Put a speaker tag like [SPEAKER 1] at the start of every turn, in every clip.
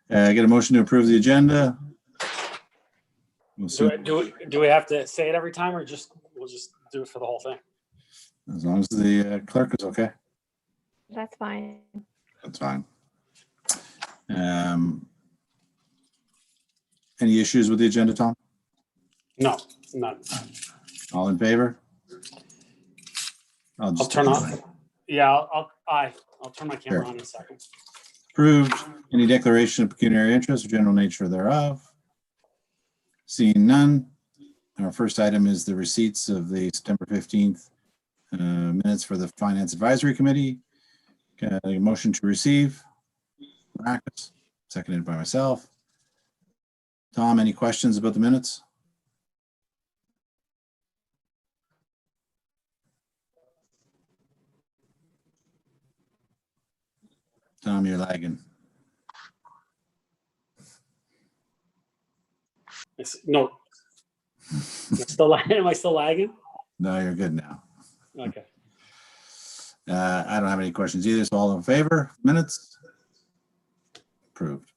[SPEAKER 1] Get a motion to approve the agenda.
[SPEAKER 2] Do we have to say it every time, or we'll just do it for the whole thing?
[SPEAKER 1] As long as the clerk is okay.
[SPEAKER 3] That's fine.
[SPEAKER 1] That's fine. Any issues with the agenda, Tom?
[SPEAKER 2] No, none.
[SPEAKER 1] All in favor?
[SPEAKER 2] I'll turn on. Yeah, I'll turn my camera on in a second.
[SPEAKER 1] Approved. Any declaration of pecuniary interest or general nature thereof? Seeing none. Our first item is the receipts of the September 15th minutes for the Finance Advisory Committee. A motion to receive. Marcus, seconded by myself. Tom, any questions about the minutes? Tom, you're lagging.
[SPEAKER 2] No. Am I still lagging?
[SPEAKER 1] No, you're good now.
[SPEAKER 2] Okay.
[SPEAKER 1] I don't have any questions either, so all in favor? Minutes? Approved.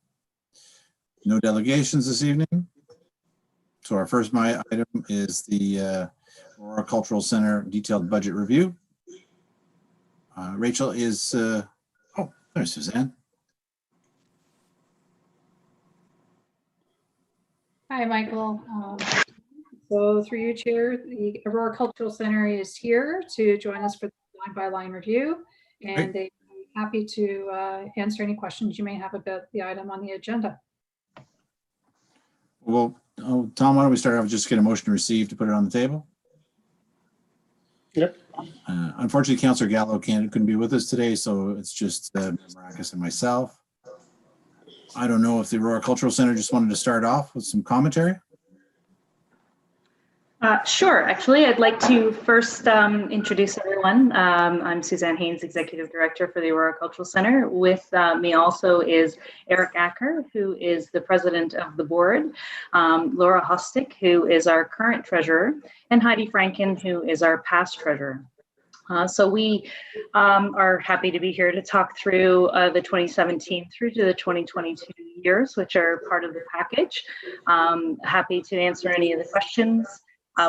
[SPEAKER 1] No delegations this evening. So our first item is the Aurora Cultural Center detailed budget review. Rachel is, oh, there's Suzanne.
[SPEAKER 4] Hi, Michael. So through you, Chair, the Aurora Cultural Center is here to join us for the line-by-line review, and they'd be happy to answer any questions you may have about the item on the agenda.
[SPEAKER 1] Well, Tom, why don't we start off with just get a motion to receive to put it on the table?
[SPEAKER 2] Yep.
[SPEAKER 1] Unfortunately, Councillor Gallo couldn't be with us today, so it's just Marcus and myself. I don't know if the Aurora Cultural Center just wanted to start off with some commentary.
[SPEAKER 5] Sure. Actually, I'd like to first introduce everyone. I'm Suzanne Haynes, Executive Director for the Aurora Cultural Center. With me also is Eric Acker, who is the President of the Board, Laura Hostick, who is our current Treasurer, and Heidi Franken, who is our past Treasurer. So we are happy to be here to talk through the 2017 through to the 2022 years, which are part of the package. Happy to answer any of the questions.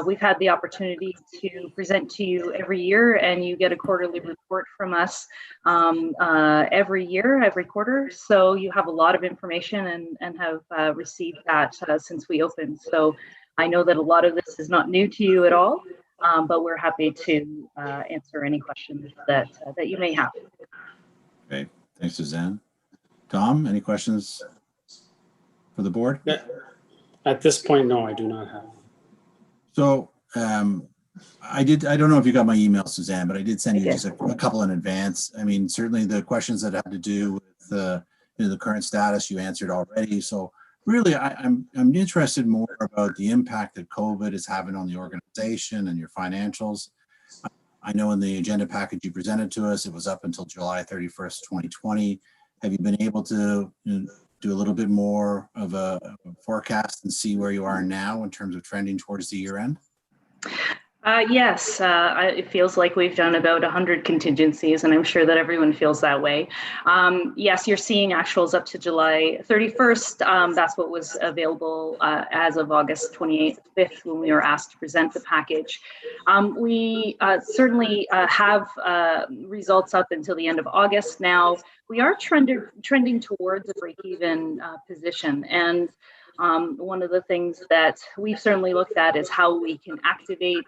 [SPEAKER 5] We've had the opportunity to present to you every year, and you get a quarterly report from us every year, every quarter. So you have a lot of information and have received that since we opened. So I know that a lot of this is not new to you at all, but we're happy to answer any questions that you may have.
[SPEAKER 1] Okay, thanks, Suzanne. Tom, any questions for the board?
[SPEAKER 2] At this point, no, I do not have.
[SPEAKER 1] So I don't know if you got my email, Suzanne, but I did send you just a couple in advance. I mean, certainly the questions that had to do with the current status you answered already. So really, I'm interested more about the impact that COVID is having on the organization and your financials. I know in the agenda package you presented to us, it was up until July 31st, 2020. Have you been able to do a little bit more of a forecast and see where you are now in terms of trending towards the year end?
[SPEAKER 5] Yes, it feels like we've done about 100 contingencies, and I'm sure that everyone feels that way. Yes, you're seeing actuals up to July 31st. That's what was available as of August 28th, 5th, when we were asked to present the package. We certainly have results up until the end of August now. We are trending towards a break-even position, and one of the things that we've certainly looked at is how we can activate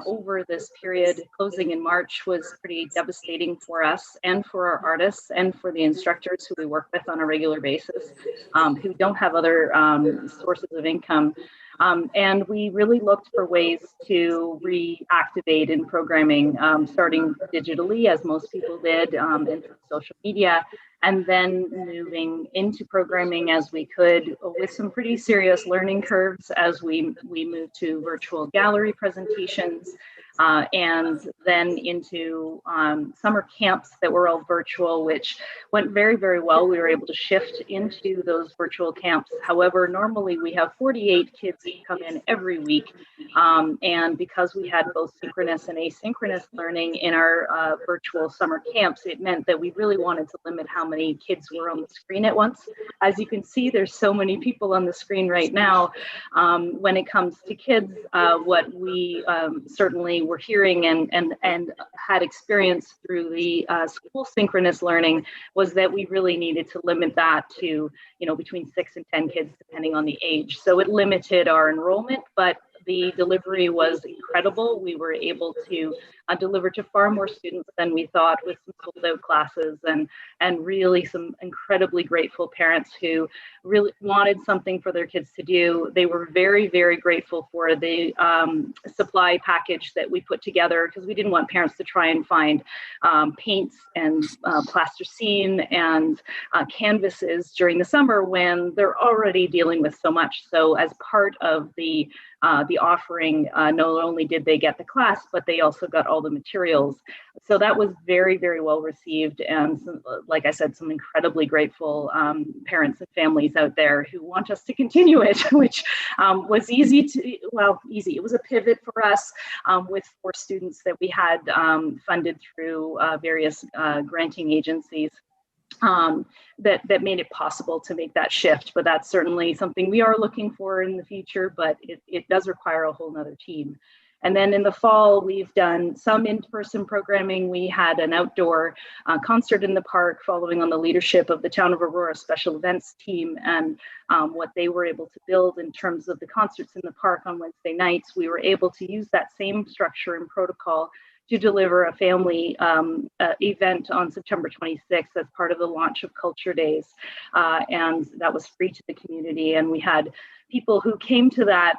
[SPEAKER 5] over this period. Closing in March was pretty devastating for us and for our artists and for the instructors who we work with on a regular basis, who don't have other sources of income. And we really looked for ways to reactivate in programming, starting digitally, as most people did, and through social media, and then moving into programming as we could, with some pretty serious learning curves as we moved to virtual gallery presentations. and then into summer camps that were all virtual, which went very, very well. We were able to shift into those virtual camps. However, normally we have 48 kids who come in every week. And because we had both synchronous and asynchronous learning in our virtual summer camps, it meant that we really wanted to limit how many kids were on the screen at once. As you can see, there's so many people on the screen right now. When it comes to kids, what we certainly were hearing and had experienced through the school synchronous learning was that we really needed to limit that to, between 6 and 10 kids, depending on the age. So it limited our enrollment, but the delivery was incredible. We were able to deliver to far more students than we thought, with some sold out classes and really some incredibly grateful parents who really wanted something for their kids to do. They were very, very grateful for the supply package that we put together, because we didn't want parents to try and find paints and plasticine and canvases during the summer when they're already dealing with so much. So as part of the offering, not only did they get the class, but they also got all the materials. So that was very, very well received. And like I said, some incredibly grateful parents and families out there who want us to continue it, which was easy. It was a pivot for us with 4 students that we had funded through various granting agencies. That made it possible to make that shift. But that's certainly something we are looking for in the future, but it does require a whole nother team. And then in the fall, we've done some in-person programming. We had an outdoor concert in the park following on the leadership of the Town of Aurora special events team, and what they were able to build in terms of the concerts in the park on Wednesday nights. We were able to use that same structure and protocol to deliver a family event on September 26th as part of the launch of Culture Days. And that was free to the community. And we had people who came to that.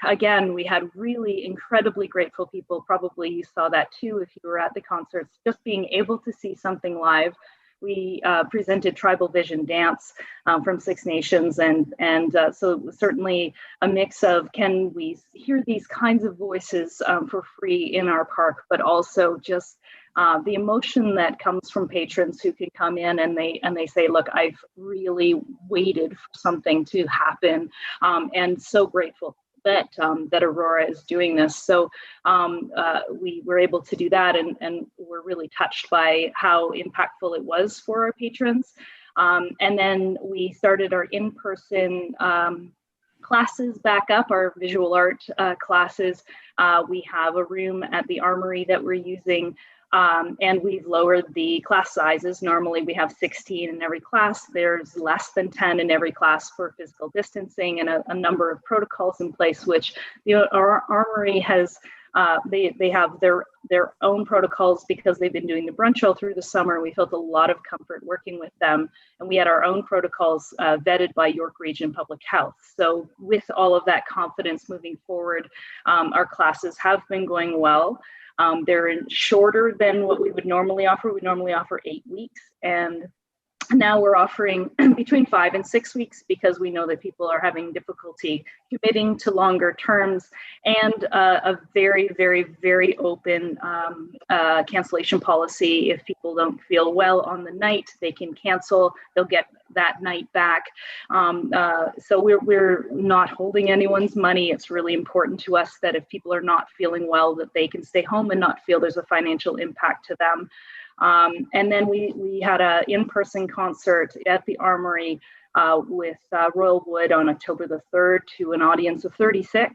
[SPEAKER 5] Again, we had really incredibly grateful people. Probably you saw that too if you were at the concerts, just being able to see something live. We presented Tribal Vision Dance from 6 Nations, and so certainly a mix of, can we hear these kinds of voices for free in our park, but also just the emotion that comes from patrons who can come in and they say, look, I've really waited for something to happen, and so grateful that Aurora is doing this. So we were able to do that, and we're really touched by how impactful it was for our patrons. And then we started our in-person classes back up, our visual art classes. We have a room at the Armory that we're using, and we've lowered the class sizes. Normally we have 16 in every class. There's less than 10 in every class for physical distancing, and a number of protocols in place, which our Armory has. They have their own protocols because they've been doing the brunch all through the summer. We felt a lot of comfort working with them, and we had our own protocols vetted by York Region Public Health. So with all of that confidence moving forward, our classes have been going well. They're shorter than what we would normally offer. We normally offer 8 weeks, and now we're offering between 5 and 6 weeks, because we know that people are having difficulty committing to longer terms, and a very, very, very open cancellation policy. If people don't feel well on the night, they can cancel. They'll get that night back. So we're not holding anyone's money. It's really important to us that if people are not feeling well, that they can stay home and not feel there's a financial impact to them. And then we had an in-person concert at the Armory with Royal Wood on October the 3rd to an audience of 36,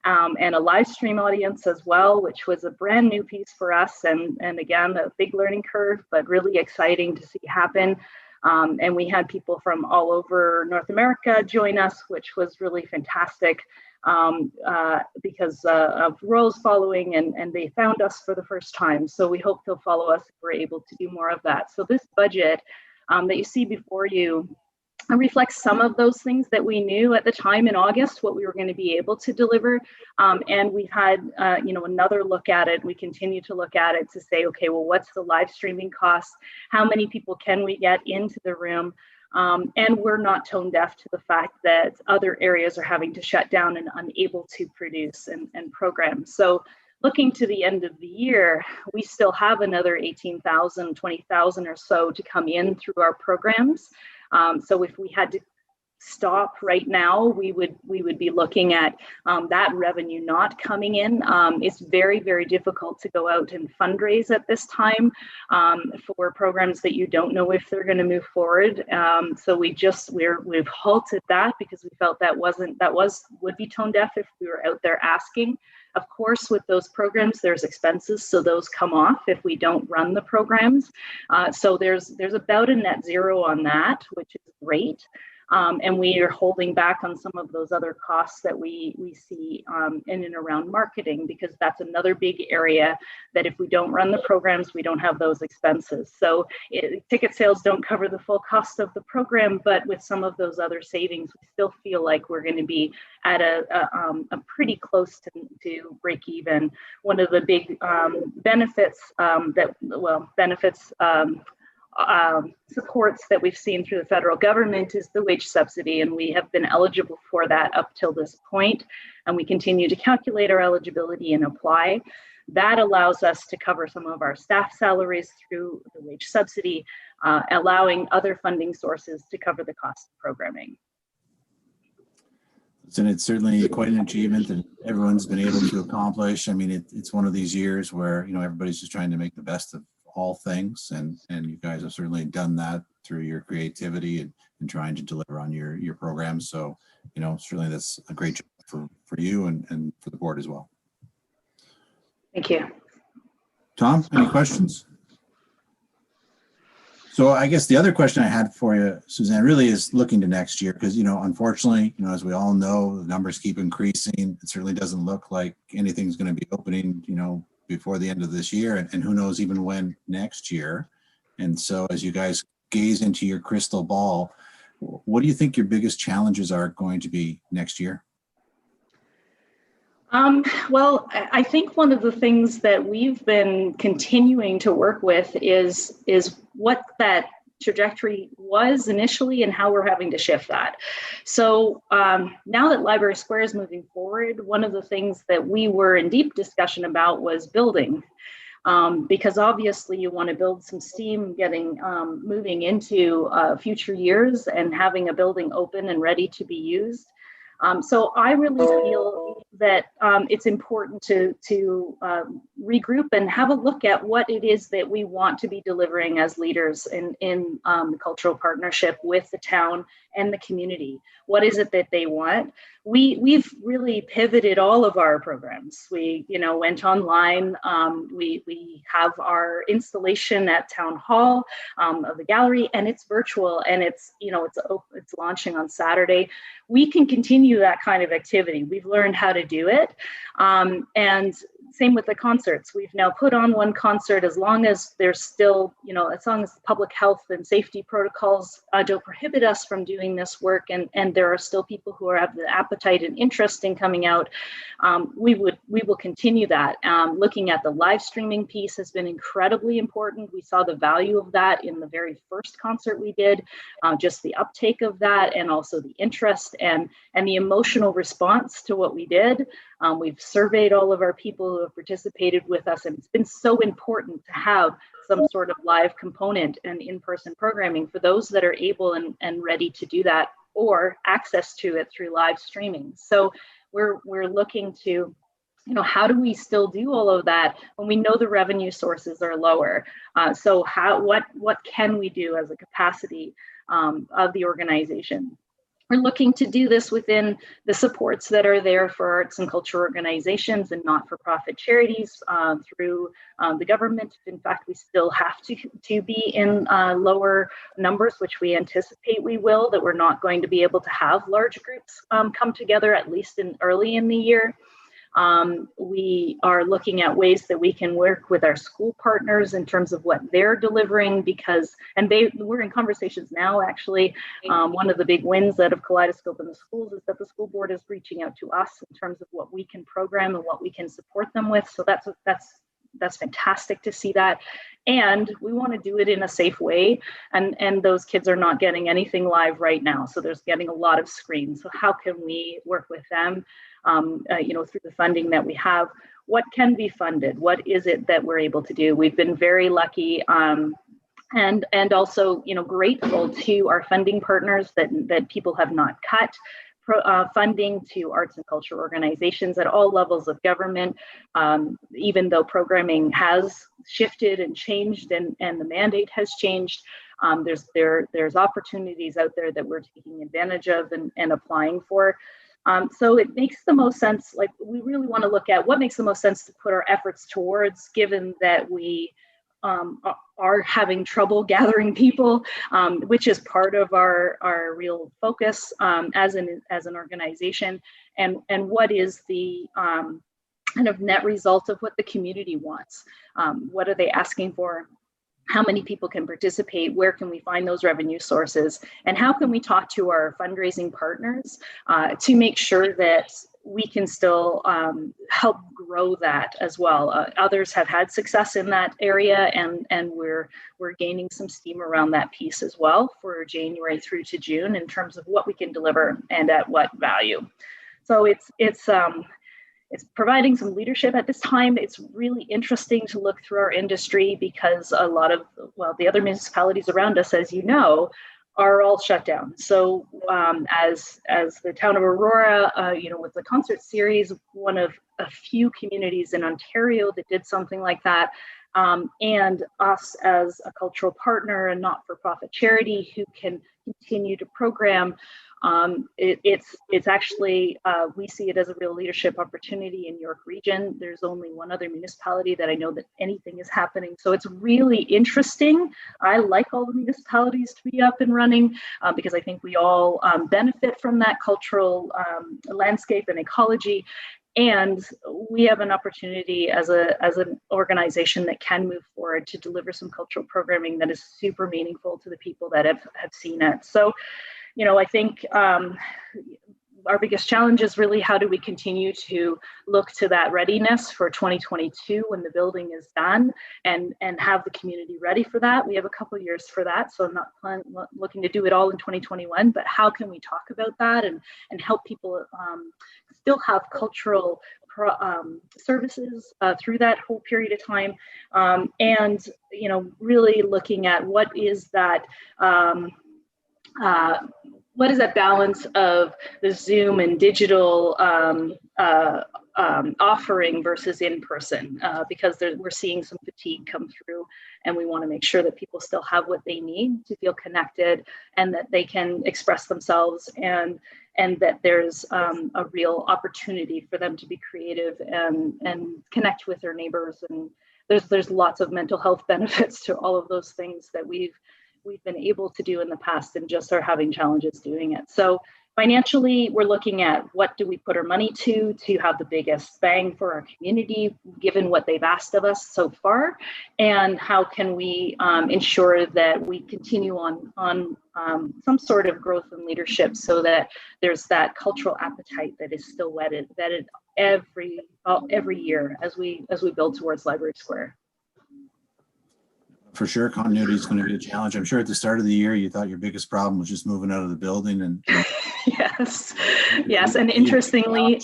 [SPEAKER 5] and a live stream audience as well, which was a brand new piece for us, and again, a big learning curve, but really exciting to see happen. And we had people from all over North America join us, which was really fantastic. Because of Royal's following, and they found us for the first time. So we hope they'll follow us if we're able to do more of that. So this budget that you see before you reflects some of those things that we knew at the time in August, what we were going to be able to deliver. And we've had, another look at it. We continue to look at it to say, okay, well, what's the live streaming costs? How many people can we get into the room? And we're not tone deaf to the fact that other areas are having to shut down and unable to produce and program. So Looking to the end of the year, we still have another 18,000, 20,000 or so to come in through our programs. So if we had to stop right now, we would be looking at that revenue not coming in. It's very, very difficult to go out and fundraise at this time for programs that you don't know if they're going to move forward. So we've halted that because we felt that would be tone deaf if we were out there asking. Of course, with those programs, there's expenses, so those come off if we don't run the programs. So there's about a net zero on that, which is great. And we are holding back on some of those other costs that we see in and around marketing, because that's another big area that if we don't run the programs, we don't have those expenses. So ticket sales don't cover the full cost of the program, but with some of those other savings, we still feel like we're going to be at a pretty close to break even. One of the big benefits supports that we've seen through the federal government is the wage subsidy, and we have been eligible for that up till this point, and we continue to calculate our eligibility and apply. That allows us to cover some of our staff salaries through the wage subsidy, allowing other funding sources to cover the cost of programming.
[SPEAKER 1] And it's certainly quite an achievement that everyone's been able to accomplish. I mean, it's one of these years where, you know, everybody's just trying to make the best of all things, and you guys have certainly done that through your creativity and trying to deliver on your programs. So, you know, certainly that's a great job for you and for the board as well.
[SPEAKER 5] Thank you.
[SPEAKER 1] Tom, any questions? So I guess the other question I had for you, Suzanne, really is looking to next year, because, you know, unfortunately, you know, as we all know, the numbers keep increasing. It certainly doesn't look like anything's going to be opening, you know, before the end of this year, and who knows even when next year. And so as you guys gaze into your crystal ball, what do you think your biggest challenges are going to be next year?
[SPEAKER 5] Well, I think one of the things that we've been continuing to work with is what that trajectory was initially and how we're having to shift that. So now that Library Square is moving forward, one of the things that we were in deep discussion about was building. Because obviously you want to build some steam getting moving into future years and having a building open and ready to be used. So I really feel that it's important to regroup and have a look at what it is that we want to be delivering as leaders in the cultural partnership with the town and the community. What is it that they want? We've really pivoted all of our programs. We, you know, went online. We have our installation at Town Hall of the gallery, and it's virtual, and it's, you know, it's launching on Saturday. We can continue that kind of activity. We've learned how to do it. And same with the concerts. We've now put on one concert as long as there's still, you know, as long as public health and safety protocols don't prohibit us from doing this work, and there are still people who have the appetite and interest in coming out, we will continue that. Looking at the live streaming piece has been incredibly important. We saw the value of that in the very first concert we did, just the uptake of that, and also the interest and the emotional response to what we did. We've surveyed all of our people who have participated with us, and it's been so important to have some sort of live component and in-person programming for those that are able and ready to do that, or access to it through live streaming. So we're looking to, you know, how do we still do all of that when we know the revenue sources are lower? So what can we do as a capacity of the organization? We're looking to do this within the supports that are there for arts and culture organizations and not-for-profit charities through the government. In fact, we still have to be in lower numbers, which we anticipate we will, that we're not going to be able to have large groups come together, at least early in the year. We are looking at ways that we can work with our school partners in terms of what they're delivering, we're in conversations now, actually. One of the big wins out of Kaleidoscope in the schools is that the school board is reaching out to us in terms of what we can program and what we can support them with. So that's that's fantastic to see that. And we want to do it in a safe way. And those kids are not getting anything live right now. So there's getting a lot of screens. So how can we work with them, through the funding that we have? What can be funded? What is it that we're able to do? We've been very lucky, and also, grateful to our funding partners that people have not cut funding to arts and culture organizations at all levels of government, even though programming has shifted and changed and the mandate has changed. There's opportunities out there that we're taking advantage of and applying for. So it makes the most sense, like we really want to look at what makes the most sense to put our efforts towards, given that we are having trouble gathering people, which is part of our real focus as an organization, and what is the kind of net result of what the community wants. What are they asking for? How many people can participate? Where can we find those revenue sources? And how can we talk to our fundraising partners to make sure that we can still help grow that as well? Others have had success in that area, and we're gaining some steam around that piece as well for January through to June in terms of what we can deliver and at what value. So it's providing some leadership at this time. It's really interesting to look through our industry because a lot of, the other municipalities around us, as you know, are all shut down. So as the town of Aurora, with the concert series, one of a few communities in Ontario that did something like that, and us as a cultural partner and not-for-profit charity who can continue to program. It's actually, we see it as a real leadership opportunity in York Region. There's only one other municipality that I know that anything is happening. So it's really interesting. I like all the municipalities to be up and running because I think we all benefit from that cultural landscape and ecology. And we have an opportunity as an organization that can move forward to deliver some cultural programming that is super meaningful to the people that have seen it. So, I think our biggest challenge is really how do we continue to look to that readiness for 2022 when the building is done and have the community ready for that. We have a couple of years for that, so I'm not looking to do it all in 2021, but how can we talk about that and help people still have cultural services through that whole period of time, and really looking at what is that balance of the Zoom and digital offering versus in person, because we're seeing some fatigue come through, and we want to make sure that people still have what they need to feel connected and that they can express themselves, and that there's a real opportunity for them to be creative and connect with their neighbors. And there's lots of mental health benefits to all of those things that we've been able to do in the past and just are having challenges doing it. So financially, we're looking at what do we put our money to have the biggest bang for our community, given what they've asked of us so far, and how can we ensure that we continue on some sort of growth and leadership so that there's that cultural appetite that is still vetted every year as we build towards Library Square.
[SPEAKER 1] For sure, continuity is going to be a challenge. I'm sure at the start of the year, you thought your biggest problem was just moving out of the building and
[SPEAKER 5] yes. And interestingly,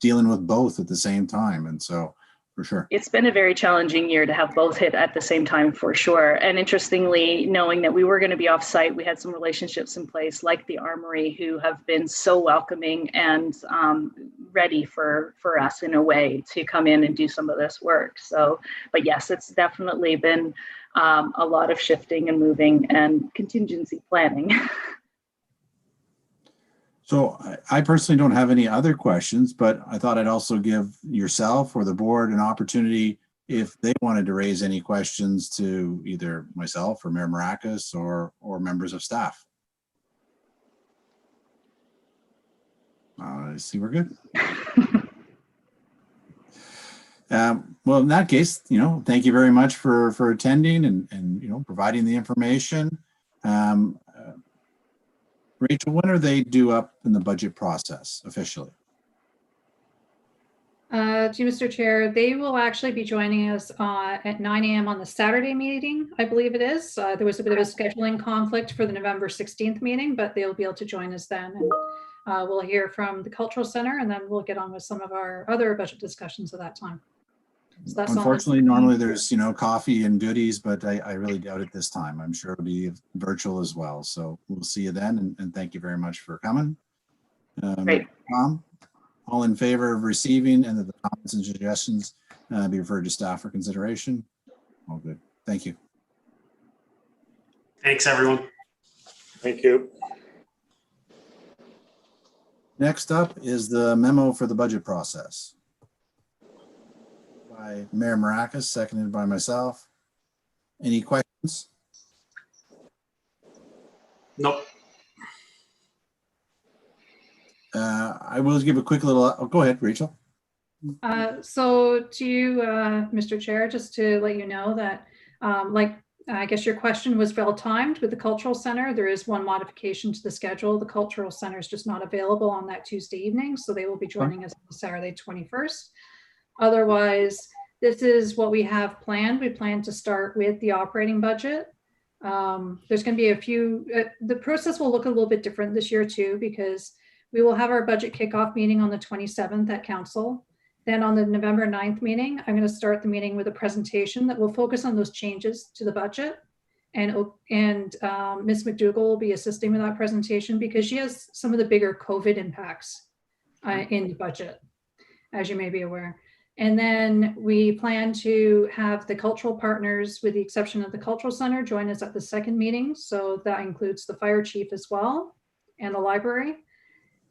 [SPEAKER 1] dealing with both at the same time. And so, for sure,
[SPEAKER 5] it's been a very challenging year to have both hit at the same time, for sure. And interestingly, knowing that we were going to be off-site, we had some relationships in place, like the Armory, who have been so welcoming and ready for us in a way to come in and do some of this work. So, but yes, it's definitely been a lot of shifting and moving and contingency planning.
[SPEAKER 1] So I personally don't have any other questions, but I thought I'd also give yourself or the board an opportunity if they wanted to raise any questions to either myself or Mayor Maracas or members of staff. I see we're good. Well, in that case, thank you very much for attending and providing the information. Rachel, when are they due up in the budget process officially?
[SPEAKER 4] To Mr. Chair, they will actually be joining us at 9 a.m. on the Saturday meeting, I believe it is. There was a bit of a scheduling conflict for the November 16th meeting, but they'll be able to join us then. And we'll hear from the Cultural Center, and then we'll get on with some of our other budget discussions at that time. So that's
[SPEAKER 1] Unfortunately, normally there's, coffee and goodies, but I really doubt it this time. I'm sure it'll be virtual as well. So we'll see you then. And thank you very much for coming.
[SPEAKER 5] Great.
[SPEAKER 1] Tom, all in favor of receiving and that the comments and suggestions be referred to staff for consideration? All good. Thank you.
[SPEAKER 2] Thanks, everyone.
[SPEAKER 6] Thank you.
[SPEAKER 1] Next up is the memo for the budget process. By Mayor Maracas, seconded by myself. Any questions?
[SPEAKER 2] Nope.
[SPEAKER 1] I will give a quick little, go ahead, Rachel.
[SPEAKER 4] So to you, Mr. Chair, just to let you know that, I guess your question was well timed with the Cultural Center. There is one modification to the schedule. The Cultural Center is just not available on that Tuesday evening, so they will be joining us on Saturday 21st. Otherwise, this is what we have planned. We plan to start with the operating budget. There's going to be a few, the process will look a little bit different this year too, because we will have our budget kickoff meeting on the 27th at council. Then on the November 9th meeting, I'm going to start the meeting with a presentation that will focus on those changes to the budget. And Ms. McDougall will be assisting with that presentation because she has some of the bigger COVID impacts in the budget, as you may be aware. And then we plan to have the cultural partners, with the exception of the Cultural Center, join us at the second meeting. So that includes the fire chief as well and the library.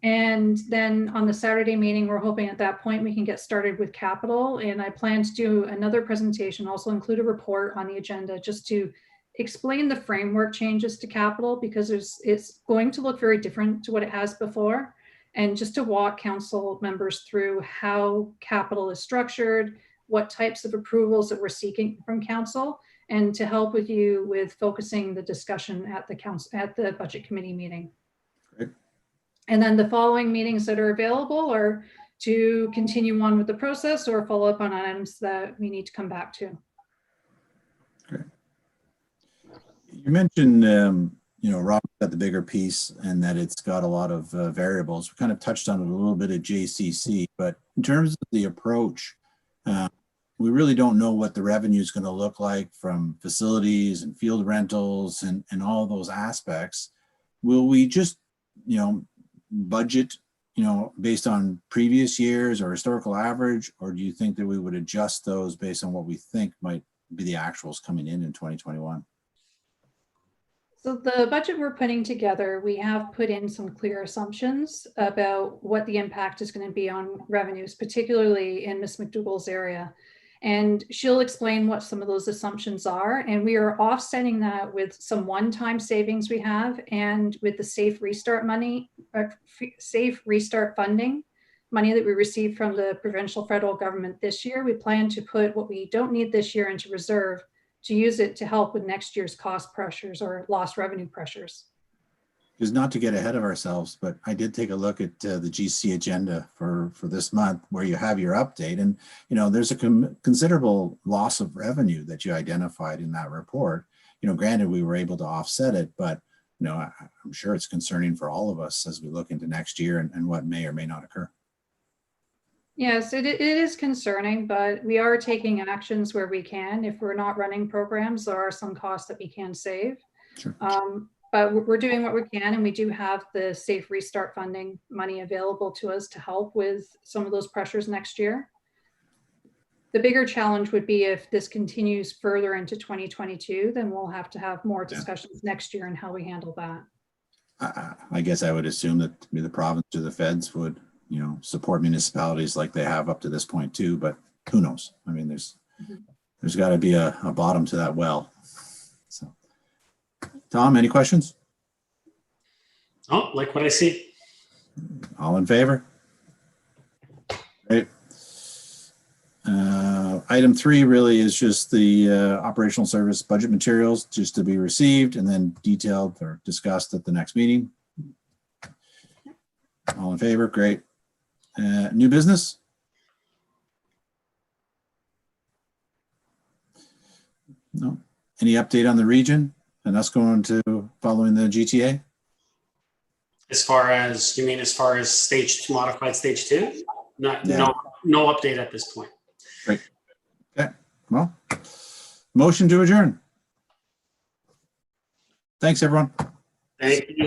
[SPEAKER 4] And then on the Saturday meeting, we're hoping at that point we can get started with capital. And I plan to do another presentation, also include a report on the agenda, just to explain the framework changes to capital, because it's going to look very different to what it has before. And just to walk council members through how capital is structured, what types of approvals that we're seeking from council, and to help with you with focusing the discussion at the budget committee meeting.
[SPEAKER 1] Great. And
[SPEAKER 4] then the following meetings that are available are to continue on with the process or follow up on items that we need to come back to.
[SPEAKER 1] Great. You mentioned, Rob got the bigger piece and that it's got a lot of variables. We kind of touched on it a little bit at JCC, but in terms of the approach, we really don't know what the revenue is going to look like from facilities and field rentals and all those aspects. Will we just, budget, based on previous years or historical average, or do you think that we would adjust those based on what we think might be the actuals coming in 2021?
[SPEAKER 4] So the budget we're putting together, we have put in some clear assumptions about what the impact is going to be on revenues, particularly in Ms. McDougall's area. And she'll explain what some of those assumptions are. And we are offsetting that with some one-time savings we have, and with the Safe Restart money, Safe Restart funding, money that we received from the provincial federal government this year. We plan to put what we don't need this year into reserve to use it to help with next year's cost pressures or lost revenue pressures.
[SPEAKER 1] Is not to get ahead of ourselves, but I did take a look at the GC agenda for this month, where you have your update, and there's a considerable loss of revenue that you identified in that report. Granted, we were able to offset it, but I'm sure it's concerning for all of us as we look into next year and what may or may not occur.
[SPEAKER 4] Yes, it is concerning, but we are taking actions where we can. If we're not running programs, there are some costs that we can save.
[SPEAKER 1] Sure.
[SPEAKER 4] But we're doing what we can, and we do have the Safe Restart funding money available to us to help with some of those pressures next year. The bigger challenge would be if this continues further into 2022, then we'll have to have more discussions next year on how we handle that.
[SPEAKER 1] I guess I would assume that the province or the feds would, support municipalities like they have up to this point too, but who knows? I mean, there's got to be a bottom to that well. So, Tom, any questions?
[SPEAKER 2] Oh, like what I see.
[SPEAKER 1] All in favor? Great. Item 3 really is just the operational service budget materials, just to be received and then detailed or discussed at the next meeting. All in favor? Great. New business? No. Any update on the region and us going to following the GTA?
[SPEAKER 2] As far as, you mean as far as stage two, modified stage two? Not,
[SPEAKER 1] Yeah.
[SPEAKER 2] no update at this point.
[SPEAKER 1] Great. Okay. Well, motion to adjourn. Thanks, everyone.
[SPEAKER 2] Thank you.